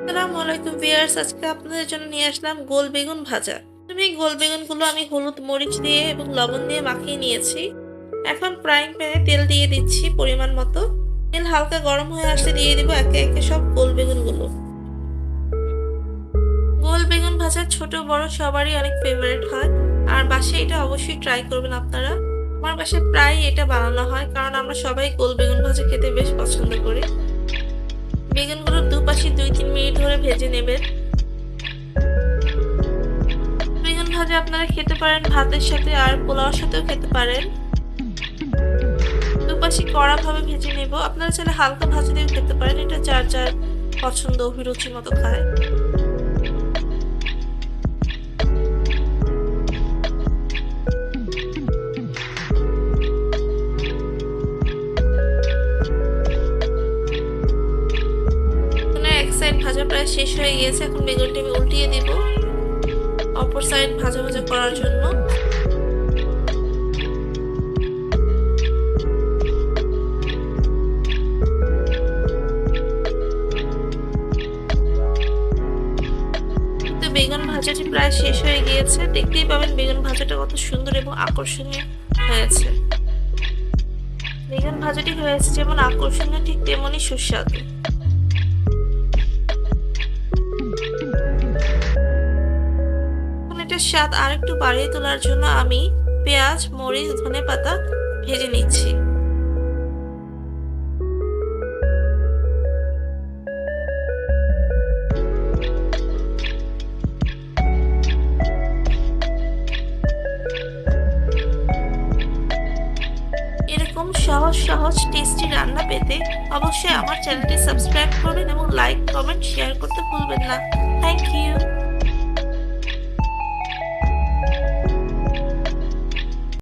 আসসালামু আলাইকুম ভিউয়ার্স, আজকে আপনাদের জন্য নিয়ে আসলাম গোল বেগুন ভাজা। এই গোল বেগুনগুলো আমি হলুদ মরিচ দিয়ে এবং লবণ দিয়ে মাখিয়ে নিয়েছি। এখন ফ্রাইং প্যানে তেল দিয়ে দিচ্ছি পরিমাণ মতো। তেল হালকা গরম হয়ে আসলে দিয়ে দিব একে একে সব গোল বেগুনগুলো। গোল বেগুন ভাজা ছোট বড় সবারই অনেক ফেভারিট হয়, আর বাসায় এটা অবশ্যই ট্রাই করবেন আপনারা। আমার বাসায় প্রায় এটা বানানো হয়, কারণ আমরা সবাই গোল বেগুন ভাজা খেতে বেশ পছন্দ করি। বেগুনগুলোর দুপাশে 2-3 মিনিট ধরে ভেজে নেবেন। বেগুন ভাজা আপনারা খেতে পারেন ভাতের সাথে, আর পোলাওর সাথেও খেতে পারেন। দুপাশে কড়া ভাবে ভেজে নেব। আপনারা চাইলে হালকা ভাজা দিয়েও খেতে পারেন, এটা যার যার পছন্দ অভিরুচি মতো খায়। এক সাইড ভাজা প্রায় শেষ হয়ে গিয়েছে, এখন বেগুনটি আমি উল্টিয়ে দিব অপর সাইড ভাজা ভাজা করার জন্য। বেগুন ভাজাটি প্রায় শেষ হয়ে গিয়েছে, দেখতেই পাবেন বেগুন ভাজাটা কত সুন্দর এবং আকর্ষণীয় হয়েছে। বেগুন ভাজাটি হয়েছে যেমন আকর্ষণীয়, ঠিক তেমনই সুস্বাদু। এটার স্বাদ আর একটু বাড়িয়ে তোলার জন্য আমি পেঁয়াজ, মরিচ, ধনেপাতা ভেজে নিচ্ছি। এরকম সহজ টেস্টি রান্না পেতে অবশ্যই আমার চ্যানেলটি সাবস্ক্রাইব করবেন এবং লাইক, কমেন্ট, শেয়ার করতে ভুলবেন না।